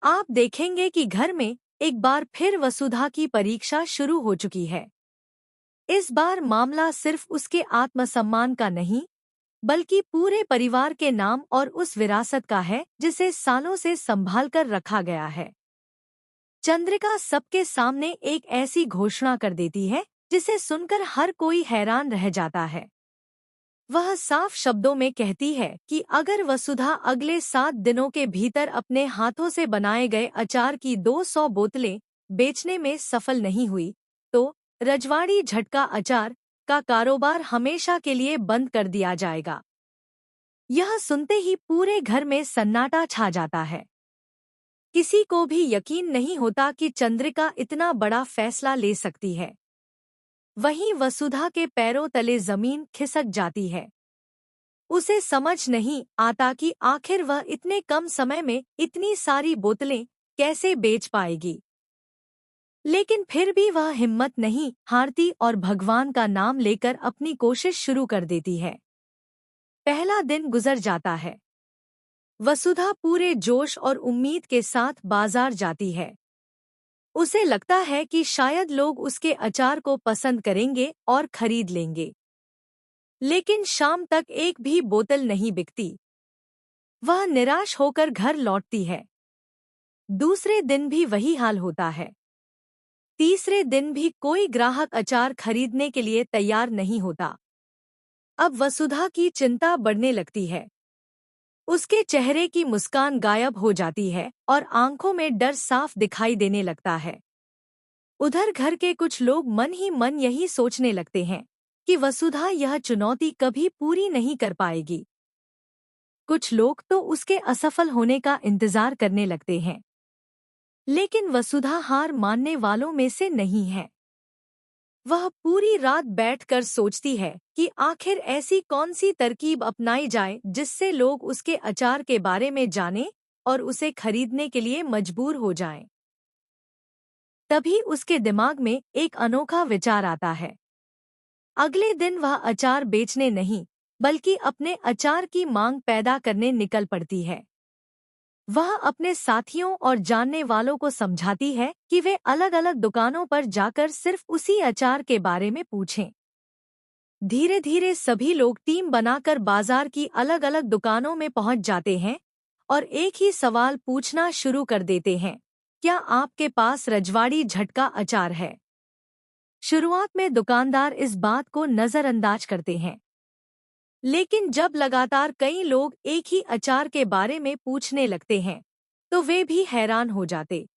आप देखेंगे कि घर में एक बार फिर वसुधा की परीक्षा शुरू हो चुकी है। इस बार मामला सिर्फ उसके आत्मसम्मान का नहीं, बल्कि पूरे परिवार के नाम और उस विरासत का है जिसे सालों से संभाल कर रखा गया है। चंद्रिका सबके सामने एक ऐसी घोषणा कर देती है जिसे सुनकर हर कोई हैरान रह जाता है। वह साफ शब्दों में कहती है कि अगर वसुधा अगले 7 दिनों के भीतर अपने हाथों से बनाए गए अचार की 200 बोतलें बेचने में सफल नहीं हुई, तो रजवाड़ी झटका अचार का कारोबार हमेशा के लिए बंद कर दिया जाएगा। यह सुनते ही पूरे घर में सन्नाटा छा जाता है। किसी को भी यकीन नहीं होता कि चंद्रिका इतना बड़ा फैसला ले सकती है। वहीं वसुधा के पैरों तले जमीन खिसक जाती है। उसे समझ नहीं आता कि आखिर वह इतने कम समय में इतनी सारी बोतलें कैसे बेच पाएगी। लेकिन फिर भी वह हिम्मत नहीं हारती और भगवान का नाम लेकर अपनी कोशिश शुरू कर देती है। पहला दिन गुजर जाता है। वसुधा पूरे जोश और उम्मीद के साथ बाजार जाती है। उसे लगता है कि शायद लोग उसके अचार को पसंद करेंगे और खरीद लेंगे। लेकिन शाम तक एक भी बोतल नहीं बिकती। वह निराश होकर घर लौटती है। दूसरे दिन भी वही हाल होता है। तीसरे दिन भी कोई ग्राहक अचार खरीदने के लिए तैयार नहीं होता। अब वसुधा की चिंता बढ़ने लगती है। उसके चेहरे की मुस्कान गायब हो जाती है और आंखों में डर साफ दिखाई देने लगता है। उधर घर के कुछ लोग मन ही मन यही सोचने लगते हैं कि वसुधा यह चुनौती कभी पूरी नहीं कर पाएगी। कुछ लोग तो उसके असफल होने का इंतजार करने लगते हैं। लेकिन वसुधा हार मानने वालों में से नहीं है। वह पूरी रात बैठकर सोचती है कि आखिर ऐसी कौन सी तरकीब अपनाई जाए जिससे लोग उसके अचार के बारे में जानें और उसे खरीदने के लिए मजबूर हो जाएं। तभी उसके दिमाग में एक अनोखा विचार आता है। अगले दिन वह अचार बेचने नहीं, बल्कि अपने अचार की मांग पैदा करने निकल पड़ती है। वह अपने साथियों और जानने वालों को समझाती है कि वे अलग अलग दुकानों पर जाकर सिर्फ उसी अचार के बारे में पूछें। धीरे धीरे सभी लोग टीम बनाकर बाजार की अलग अलग दुकानों में पहुंच जाते हैं और एक ही सवाल पूछना शुरू कर देते हैं, क्या आपके पास रजवाड़ी झटका अचार है? शुरुआत में दुकानदार इस बात को नजरअंदाज करते हैं। लेकिन जब लगातार कई लोग एक ही अचार के बारे में पूछने लगते हैं, तो वे भी हैरान हो जाते